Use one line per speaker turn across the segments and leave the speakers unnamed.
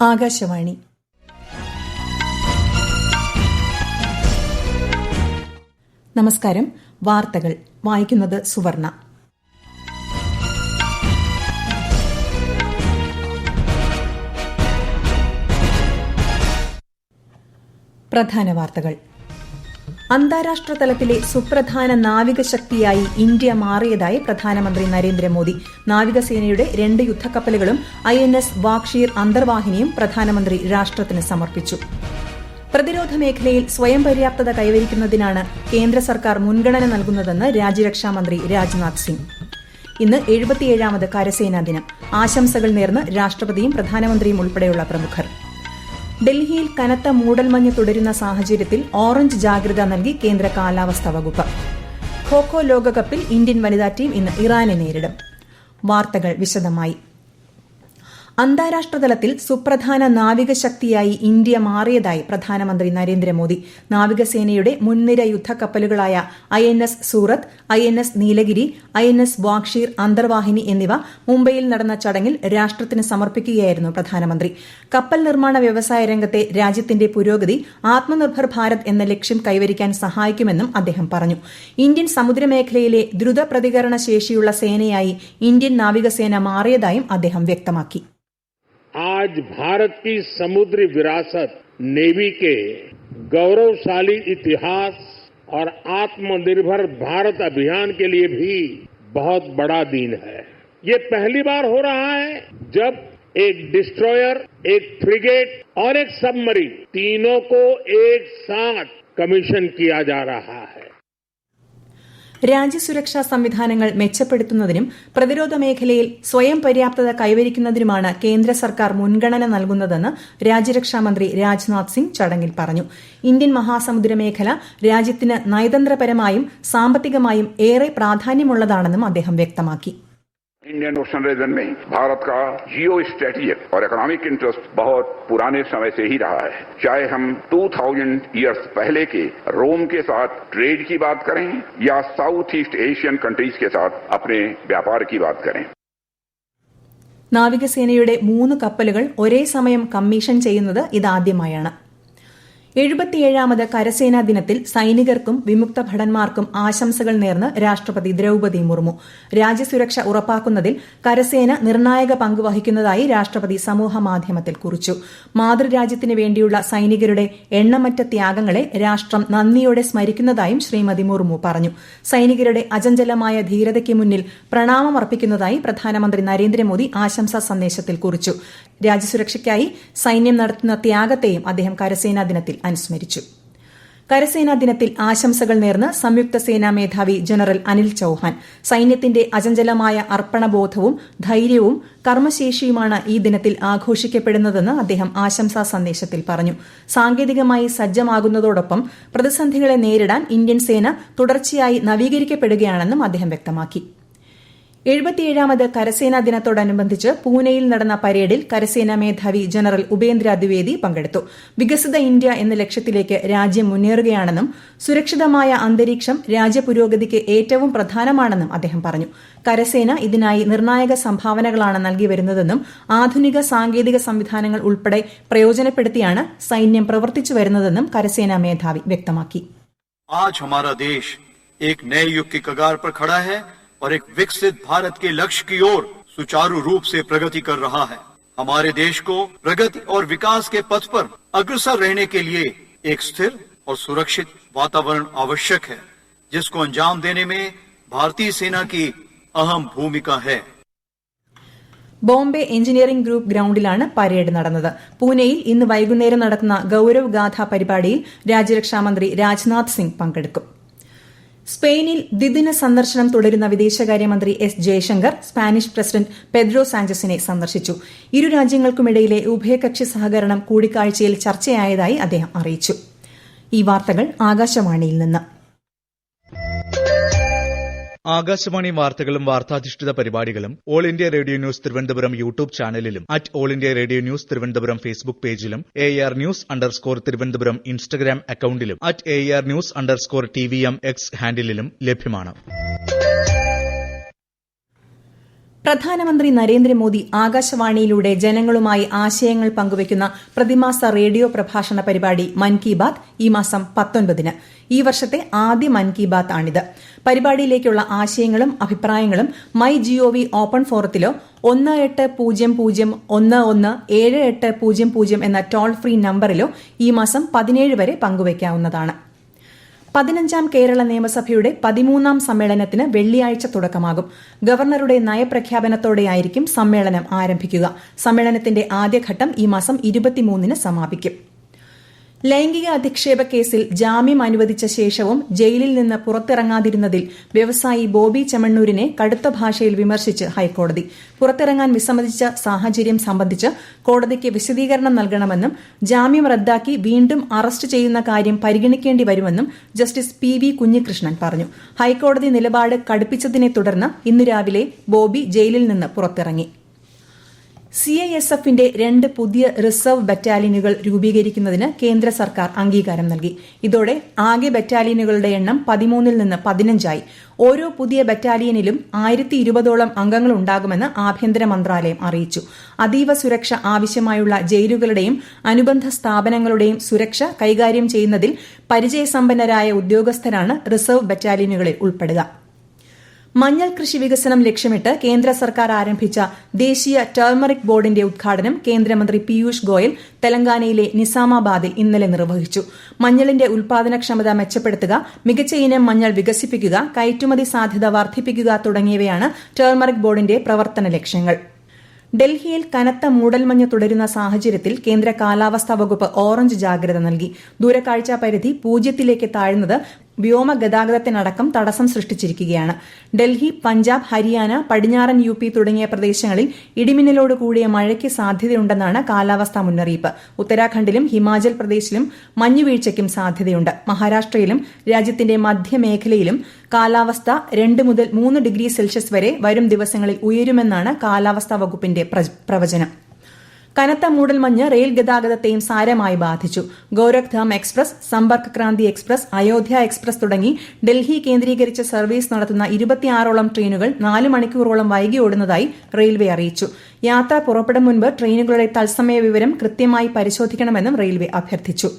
ആകാശവാണി. നമസ്കാരം. വാർത്തകൾ വായിക്കുന്നത് സുവർണ. പ്രധാന വാർത്തകൾ. അന്താരാഷ്ട്ര തലത്തിലെ സുപ്രധാന നാവികശക്തിയായി ഇന്ത്യ മാറിയതായി പ്രധാനമന്ത്രി നരേന്ദ്രമോദി. നാവികസേനയുടെ 2 യുദ്ധക്കപ്പലുകളും INS വാഗ്ഷീർ അന്തർവാഹിനിയും പ്രധാനമന്ത്രി രാഷ്ട്രത്തിന് സമർപ്പിച്ചു. പ്രതിരോധ മേഖലയിൽ സ്വയം പര്യാപ്തത കൈവരിക്കുന്നതിനാണ് കേന്ദ്ര സർക്കാർ മുൻഗണന നൽകുന്നതെന്ന് രാജ്യരക്ഷാമന്ത്രി രാജ്നാഥ് സിംഗ്. ഇന്ന് 77ാമത് കരസേനാ ദിനം. ആശംസകൾ നേർന്ന് രാഷ്ട്രപതിയും പ്രധാനമന്ത്രിയും ഉൾപ്പെടെയുള്ള പ്രമുഖർ. ഡൽഹിയിൽ കനത്ത മൂടൽമഞ്ഞ് തുടരുന്ന സാഹചര്യത്തിൽ ഓറഞ്ച് ജാഗ്രത നൽകി കേന്ദ്ര കാലാവസ്ഥാ വകുപ്പ്. ഖോ-ഖോ ലോകകപ്പിൽ ഇന്ത്യൻ വനിതാ ടീം ഇന്ന് ഇറാനെ നേരിടും. വാർത്തകൾ വിശദമായി. അന്താരാഷ്ട്ര തലത്തിൽ സുപ്രധാന നാവികശക്തിയായി ഇന്ത്യ മാറിയതായി പ്രധാനമന്ത്രി നരേന്ദ്രമോദി. നാവികസേനയുടെ മുൻനിര യുദ്ധക്കപ്പലുകളായ INS സൂറത്ത്, INS നീലഗിരി, INS വാഗ്ഷീർ അന്തർവാഹിനി എന്നിവ മുംബൈയിൽ നടന്ന ചടങ്ങിൽ രാഷ്ട്രത്തിന് സമർപ്പിക്കുകയായിരുന്നു പ്രധാനമന്ത്രി. കപ്പൽ നിർമ്മാണ വ്യവസായ രംഗത്തെ രാജ്യത്തിന്റെ പുരോഗതി ആത്മനിർഭർ ഭാരത് എന്ന ലക്ഷ്യം കൈവരിക്കാൻ സഹായിക്കുമെന്നും അദ്ദേഹം പറഞ്ഞു. ഇന്ത്യൻ സമുദ്രമേഖലയിലെ ദ്രുത പ്രതികരണ ശേഷിയുള്ള സേനയായി ഇന്ത്യൻ നാവികസേന മാറിയതായും അദ്ദേഹം വ്യക്തമാക്കി.
आज भारत की समुद्री विरासत, नेवी के गौरवशाली इतिहास और आत्मनिर्भर भारत अभियान के लिए भी बहुत बड़ा दिन है. ये पहली बार हो रहा है जब एक डिस्ट्रॉयर, एक फ्रिगेट और एक सबमरीन तीनों को एक साथ कमीशन किया जा रहा है.
രാജ്യസുരക്ഷാ സംവിധാനങ്ങൾ മെച്ചപ്പെടുത്തുന്നതിനും പ്രതിരോധ മേഖലയിൽ സ്വയം പര്യാപ്തത കൈവരിക്കുന്നതിനുമാണ് കേന്ദ്ര സർക്കാർ മുൻഗണന നൽകുന്നതെന്ന് രാജ്യരക്ഷാമന്ത്രി രാജ്നാഥ് സിംഗ് ചടങ്ങിൽ പറഞ്ഞു. ഇന്ത്യൻ മഹാസമുദ്ര മേഖല രാജ്യത്തിന് നയതന്ത്രപരമായും സാമ്പത്തികമായും ഏറെ പ്രാധാന്യമുള്ളതാണെന്നും അദ്ദേഹം വ്യക്തമാക്കി.
इंडियन ओशन रीजन में भारत का जियो स्ट्रेटेजिक और इकोनॉमिक इंटरेस्ट बहुत पुराने समय से ही रहा है. चाहे हम 2000 ईयर्स पहले के रोम के साथ ट्रेड की बात करें या साउथ ईस्ट एशियन कंट्रीज के साथ अपने व्यापार की बात करें.
നാവികസേനയുടെ 3 കപ്പലുകൾ ഒരേ സമയം കമ്മീഷൻ ചെയ്യുന്നത് ഇതാദ്യമായാണ്. 77ാമത് കരസേനാ ദിനത്തിൽ സൈനികർക്കും വിമുക്ത ഭടന്മാർക്കും ആശംസകൾ നേർന്ന് രാഷ്ട്രപതി ദ്രൌപദി മുർമു. രാജ്യസുരക്ഷ ഉറപ്പാക്കുന്നതിൽ കരസേന നിർണായക പങ്ക് വഹിക്കുന്നതായി രാഷ്ട്രപതി സമൂഹമാധ്യമത്തിൽ കുറിച്ചു. മാതൃരാജ്യത്തിന് വേണ്ടിയുള്ള സൈനികരുടെ എണ്ണമറ്റ ത്യാഗങ്ങളെ രാഷ്ട്രം നന്ദിയോടെ സ്മരിക്കുന്നതായും ശ്രീമതി മുർമു പറഞ്ഞു. സൈനികരുടെ അചഞ്ചലമായ ധീരതയ്ക്ക് മുന്നിൽ പ്രണാമമർപ്പിക്കുന്നതായി പ്രധാനമന്ത്രി നരേന്ദ്രമോദി ആശംസാ സന്ദേശത്തിൽ കുറിച്ചു. രാജ്യസുരക്ഷയ്ക്കായി സൈന്യം നടത്തുന്ന ത്യാഗത്തെയും അദ്ദേഹം കരസേനാ ദിനത്തിൽ അനുസ്മരിച്ചു. കരസേനാ ദിനത്തിൽ ആശംസകൾ നേർന്ന് സംയുക്ത സേനാ മേധാവി ജനറൽ അനിൽ ചൌഹാൻ. സൈന്യത്തിന്റെ അചഞ്ചലമായ അർപ്പണബോധവും ധൈര്യവും കർമ്മശേഷിയുമാണ് ഈ ദിനത്തിൽ ആഘോഷിക്കപ്പെടുന്നതെന്ന് അദ്ദേഹം ആശംസാ സന്ദേശത്തിൽ പറഞ്ഞു. സാങ്കേതികമായി സജ്ജമാകുന്നതോടൊപ്പം പ്രതിസന്ധികളെ നേരിടാൻ ഇന്ത്യൻ സേന തുടർച്ചയായി നവീകരിക്കപ്പെടുകയാണെന്നും അദ്ദേഹം വ്യക്തമാക്കി. 77ാമത് കരസേനാ ദിനത്തോടനുബന്ധിച്ച് പൂനെയിൽ നടന്ന പരേഡിൽ കരസേനാ മേധാവി ജനറൽ ഉപേന്ദ്ര ദ്വിവേദി പങ്കെടുത്തു. വികസിത ഇന്ത്യ എന്ന ലക്ഷ്യത്തിലേക്ക് രാജ്യം മുന്നേറുകയാണെന്നും സുരക്ഷിതമായ അന്തരീക്ഷം രാജ്യപുരോഗതിക്ക് ഏറ്റവും പ്രധാനമാണെന്നും അദ്ദേഹം പറഞ്ഞു. കരസേന ഇതിനായി നിർണായക സംഭാവനകളാണ് നൽകി വരുന്നതെന്നും ആധുനിക സാങ്കേതിക സംവിധാനങ്ങൾ ഉൾപ്പെടെ പ്രയോജനപ്പെടുത്തിയാണ് സൈന്യം പ്രവർത്തിച്ചു വരുന്നതെന്നും കരസേനാ മേധാവി വ്യക്തമാക്കി.
आज हमारा देश एक नए युग की कगार पर खड़ा है और एक विकसित भारत के लक्ष्य की ओर सुचारू रूप से प्रगति कर रहा है. हमारे देश को प्रगति और विकास के पथ पर अग्रसर रहने के लिए एक स्थिर और सुरक्षित वातावरण आवश्यक है, जिसको अंजाम देने में भारतीय सेना की अहम भूमिका है.
ബോംബെ എഞ്ചിനീയറിംഗ് ഗ്രൂപ്പ് ഗ്രൌണ്ടിലാണ് പരേഡ് നടന്നത്. പൂനെയിൽ ഇന്ന് വൈകുന്നേരം നടക്കുന്ന ഗൌരവ് ഗാഥ പരിപാടിയിൽ രാജ്യരക്ഷാമന്ത്രി രാജ്നാഥ് സിംഗ് പങ്കെടുക്കും. സ്പെയിനിൽ ദ്വിദിന സന്ദർശനം തുടരുന്ന വിദേശകാര്യമന്ത്രി S Jaishankar Spanish president Pedro സാഞ്ചസിനെ സന്ദർശിച്ചു. ഇരു രാജ്യങ്ങൾക്കുമിടയിലെ ഉഭയകക്ഷി സഹകരണം കൂടിക്കാഴ്ചയിൽ ചർച്ചയായതായി അദ്ദേഹം അറിയിച്ചു. ഈ വാർത്തകൾ ആകാശവാണിയിൽ നിന്ന്.
ആകാശവാണി വാർത്തകളും വാർത്താധിഷ്ഠിത പരിപാടികളും All India Radio news Thiruvananthapuram YouTube ചാനലിലും All India Radio news Thiruvananthapuram Facebook പേജിലും AR ന്യൂസ് തിരുവനന്തപുരം ഇൻസ്റ്റഗ്രാം അക്കൌണ്ടിലും AR ന്യൂസ് TVM X ഹാൻഡിലും ലഭ്യമാണ്.
പ്രധാനമന്ത്രി നരേന്ദ്രമോദി ആകാശവാണിയിലൂടെ ജനങ്ങളുമായി ആശയങ്ങൾ പങ്കുവയ്ക്കുന്ന പ്രതിമാസ റേഡിയോ പ്രഭാഷണ പരിപാടി മൻ കി ബാത് ഈ മാസം 19-ന്. ഈ വർഷത്തെ ആദ്യ മൻ കി ബാത് ആണിത്. പരിപാടിയിലേക്കുള്ള ആശയങ്ങളും അഭിപ്രായങ്ങളും മൈ ജിഒവി ഓപ്പൺ ഫോറത്തിലോ 1800117800 എന്ന ടോൾ ഫ്രീ നമ്പറിലോ ഈ മാസം 17 വരെ പങ്കുവയ്ക്കാവുന്നതാണ്. 15ാം കേരള നിയമസഭയുടെ 13ാം സമ്മേളനത്തിന് വെള്ളിയാഴ്ച തുടക്കമാകും. ഗവർണറുടെ നയപ്രഖ്യാപനത്തോടെയായിരിക്കും സമ്മേളനം ആരംഭിക്കുക. സമ്മേളനത്തിന്റെ ആദ്യഘട്ടം ഈ മാസം 23-ന് സമാപിക്കും. ലൈംഗിക അധിക്ഷേപ കേസിൽ ജാമ്യം അനുവദിച്ച ശേഷവും ജയിലിൽ നിന്ന് പുറത്തിറങ്ങാതിരുന്നതിൽ വ്യവസായി ബോബി ചെമ്മണ്ണൂരിനെ കടുത്ത ഭാഷയിൽ വിമർശിച്ച് ഹൈക്കോടതി. പുറത്തിറങ്ങാൻ വിസമ്മതിച്ച സാഹചര്യം സംബന്ധിച്ച് കോടതിക്ക് വിശദീകരണം നൽകണമെന്നും ജാമ്യം റദ്ദാക്കി വീണ്ടും അറസ്റ്റ് ചെയ്യുന്ന കാര്യം പരിഗണിക്കേണ്ടി വരുമെന്നും ജസ്റ്റിസ് PV കുഞ്ഞികൃഷ്ണൻ പറഞ്ഞു. ഹൈക്കോടതി നിലപാട് കടുപ്പിച്ചതിനെ തുടർന്ന് ഇന്ന് രാവിലെ ബോബി ജയിലിൽ നിന്ന് പുറത്തിറങ്ങി. CISFന്റെ 2 പുതിയ റിസർവ് ബറ്റാലിയനുകൾ രൂപീകരിക്കുന്നതിന് കേന്ദ്ര സർക്കാർ അംഗീകാരം നൽകി. ഇതോടെ ആകെ ബറ്റാലിയനുകളുടെ എണ്ണം 13-ൽ നിന്ന് 15ആയി. ഓരോ പുതിയ ബറ്റാലിയനിലും 1020ഓളം അംഗങ്ങളുണ്ടാകുമെന്ന് ആഭ്യന്തര മന്ത്രാലയം അറിയിച്ചു. അതീവ സുരക്ഷ ആവശ്യമായുള്ള ജയിലുകളുടെയും അനുബന്ധ സ്ഥാപനങ്ങളുടെയും സുരക്ഷ കൈകാര്യം ചെയ്യുന്നതിൽ പരിചയസമ്പന്നരായ ഉദ്യോഗസ്ഥരാണ് റിസർവ് ബറ്റാലിയനുകളിൽ ഉൾപ്പെടുക. മഞ്ഞൾ കൃഷി വികസനം ലക്ഷ്യമിട്ട് കേന്ദ്ര സർക്കാർ ആരംഭിച്ച ദേശീയ ടർമറിക് ബോർഡിന്റെ ഉദ്ഘാടനം കേന്ദ്രമന്ത്രി പീയൂഷ് ഗോയൽ തെലങ്കാനയിലെ നിസാമാബാദിൽ ഇന്നലെ നിർവഹിച്ചു. മഞ്ഞളിന്റെ ഉൽപാദനക്ഷമത മെച്ചപ്പെടുത്തുക, മികച്ച ഇനം മഞ്ഞൾ വികസിപ്പിക്കുക, കയറ്റുമതി സാധ്യത വർദ്ധിപ്പിക്കുക തുടങ്ങിയവയാണ് ടർമറിക് ബോർഡിന്റെ പ്രവർത്തന ലക്ഷ്യങ്ങൾ. ഡൽഹിയിൽ കനത്ത മൂടൽമഞ്ഞ് തുടരുന്ന സാഹചര്യത്തിൽ കേന്ദ്ര കാലാവസ്ഥാ വകുപ്പ് ഓറഞ്ച് ജാഗ്രത നൽകി. ദൂരക്കാഴ്ചാ പരിധി 0-ലേക്ക് താഴ്ന്നത് വ്യോമഗതാഗതത്തിനടക്കം തടസ്സം സൃഷ്ടിച്ചിരിക്കുകയാണ്. ഡൽഹി, പഞ്ചാബ്, ഹരിയാന, പടിഞ്ഞാറൻ UP തുടങ്ങിയ പ്രദേശങ്ങളിൽ ഇടിമിന്നലോട് കൂടിയ മഴയ്ക്ക് സാധ്യതയുണ്ടെന്നാണ് കാലാവസ്ഥാ മുന്നറിയിപ്പ്. ഉത്തരാഖണ്ഡിലും ഹിമാചൽ പ്രദേശിലും മഞ്ഞുവീഴ്ചയ്ക്കും സാധ്യതയുണ്ട്. മഹാരാഷ്ട്രയിലും രാജ്യത്തിന്റെ മധ്യമേഖലയിലും കാലാവസ്ഥ 2 മുതൽ 3 ഡിഗ്രി സെൽഷ്യസ് വരെ വരും ദിവസങ്ങളിൽ ഉയരുമെന്നാണ് കാലാവസ്ഥാ വകുപ്പിന്റെ പ്രവചനം. കനത്ത മൂടൽമഞ്ഞ് റെയിൽ ഗതാഗതത്തെയും സാരമായി ബാധിച്ചു. Gorakhdham express, Sampark Kranti express, Ayodhya express തുടങ്ങി ഡൽഹി കേന്ദ്രീകരിച്ച് സർവീസ് നടത്തുന്ന 26ഓളം ട്രെയിനുകൾ 4 മണിക്കൂറോളം വൈകി ഓടുന്നതായി റെയിൽവേ അറിയിച്ചു. യാത്ര പുറപ്പെടും മുൻപ് ട്രെയിനുകളുടെ തത്സമയ വിവരം കൃത്യമായി പരിശോധിക്കണമെന്നും റെയിൽവേ അഭ്യർത്ഥിച്ചു.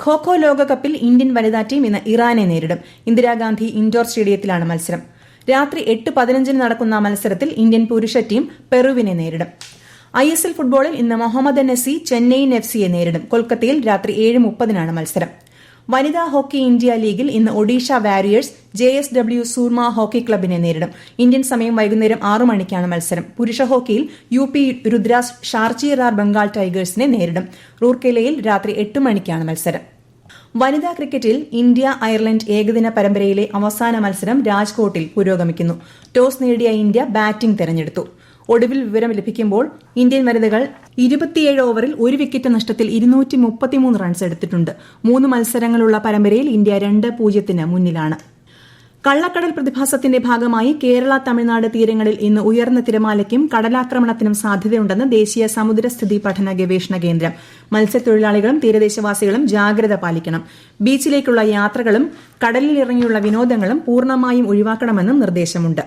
ഖോ-ഖോ ലോകകപ്പിൽ ഇന്ത്യൻ വനിതാ ടീം ഇന്ന് ഇറാനെ നേരിടും. ഇന്ദിരാഗാന്ധി ഇൻഡോർ സ്റ്റേഡിയത്തിലാണ് മത്സരം. രാത്രി 8:15 നടക്കുന്ന മത്സരത്തിൽ ഇന്ത്യൻ പുരുഷ ടീം പെറുവിനെ നേരിടും. ISL ഫുട്ബോളിൽ ഇന്ന് മുഹമ്മദൻ SC ചെന്നൈയിൻ FCയെ നേരിടും. കൊൽക്കത്തയിൽ രാത്രി 7:30 മത്സരം. വനിതാ ഹോക്കി ഇന്ത്യ ലീഗിൽ ഇന്ന് Odisha warriors JSW Soorma hockey ക്ലബിനെ നേരിടും. ഇന്ത്യൻ സമയം വൈകുന്നേരം 6 മണിക്കാണ് മത്സരം. പുരുഷ ഹോക്കിയിൽ UP രുദ്രാസ് ഷാർജീറാർ ബംഗാൾ ടൈഗേഴ്സിനെ നേരിടും. റൂർക്കേലയിൽ രാത്രി 8 മണിക്കാണ് മത്സരം. വനിതാ ക്രിക്കറ്റിൽ ഇന്ത്യ-അയർലൻഡ് ഏകദിന പരമ്പരയിലെ അവസാന മത്സരം രാജ്കോട്ടിൽ പുരോഗമിക്കുന്നു. ടോസ് നേടിയ ഇന്ത്യ ബാറ്റിംഗ് തെരഞ്ഞെടുത്തു. ഒടുവിൽ വിവരം ലഭിക്കുമ്പോൾ ഇന്ത്യൻ വനിതകൾ 27 ഓവറിൽ 1 വിക്കറ്റ് നഷ്ടത്തിൽ 233 റൺസ് എടുത്തിട്ടുണ്ട്. 3 മത്സരങ്ങളുള്ള പരമ്പരയിൽ ഇന്ത്യ 2-0 മുന്നിലാണ്. കള്ളക്കടൽ പ്രതിഭാസത്തിന്റെ ഭാഗമായി കേരള, തമിഴ്നാട് തീരങ്ങളിൽ ഇന്ന് ഉയർന്ന തിരമാലയ്ക്കും കടലാക്രമണത്തിനും സാധ്യതയുണ്ടെന്ന് ദേശീയ സമുദ്രസ്ഥിതി പഠന ഗവേഷണ കേന്ദ്രം. മത്സ്യത്തൊഴിലാളികളും തീരദേശവാസികളും ജാഗ്രത പാലിക്കണം. ബീച്ചിലേക്കുള്ള യാത്രകളും കടലിലിറങ്ങിയുള്ള വിനോദങ്ങളും പൂർണ്ണമായും ഒഴിവാക്കണമെന്നും നിർദ്ദേശമുണ്ട്.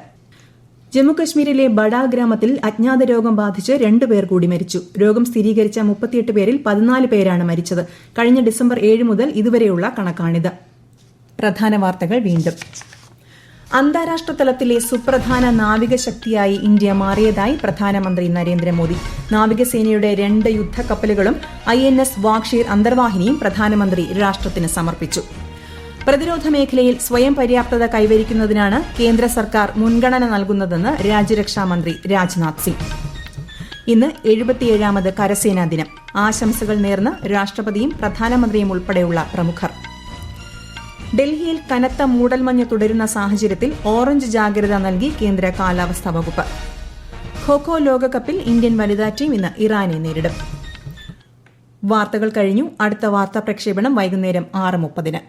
ജമ്മുകശ്മീരിലെ ബഡാൽ ഗ്രാമത്തിൽ അജ്ഞാത രോഗം ബാധിച്ച് 2 പേർ കൂടി മരിച്ചു. രോഗം സ്ഥിരീകരിച്ച 38 പേരിൽ 14 പേരാണ് മരിച്ചത്. കഴിഞ്ഞ ഡിസംബർ 7 മുതൽ ഇതുവരെയുള്ള കണക്കാണിത്. പ്രധാന വാർത്തകൾ വീണ്ടും. അന്താരാഷ്ട്ര തലത്തിലെ സുപ്രധാന നാവിക ശക്തിയായി ഇന്ത്യ മാറിയതായി പ്രധാനമന്ത്രി നരേന്ദ്രമോദി. നാവികസേനയുടെ 2 യുദ്ധക്കപ്പലുകളും INS വാഗ്ഷീർ അന്തർവാഹിനിയും പ്രധാനമന്ത്രി രാഷ്ട്രത്തിന് സമർപ്പിച്ചു. പ്രതിരോധ മേഖലയിൽ സ്വയം പര്യാപ്തത കൈവരിക്കുന്നതിനാണ് കേന്ദ്ര സർക്കാർ മുൻഗണന നൽകുന്നതെന്ന് രാജ്യരക്ഷാമന്ത്രി രാജ്നാഥ് സിംഗ്. ഇന്ന് 77ാമത് കരസേനാ ദിനം. ആശംസകൾ നേർന്ന് രാഷ്ട്രപതിയും പ്രധാനമന്ത്രിയും ഉൾപ്പെടെയുള്ള പ്രമുഖർ. ഡൽഹിയിൽ കനത്ത മൂടൽമഞ്ഞ് തുടരുന്ന സാഹചര്യത്തിൽ ഓറഞ്ച് ജാഗ്രത നൽകി കേന്ദ്ര കാലാവസ്ഥാ വകുപ്പ്. ഖോ-ഖോ ലോകകപ്പിൽ ഇന്ത്യൻ വനിതാ ടീം ഇന്ന് ഇറാനെ നേരിടും. വാർത്തകൾ കഴിഞ്ഞു. അടുത്ത വാർത്താ പ്രക്ഷേപണം വൈകുന്നേരം 6:30.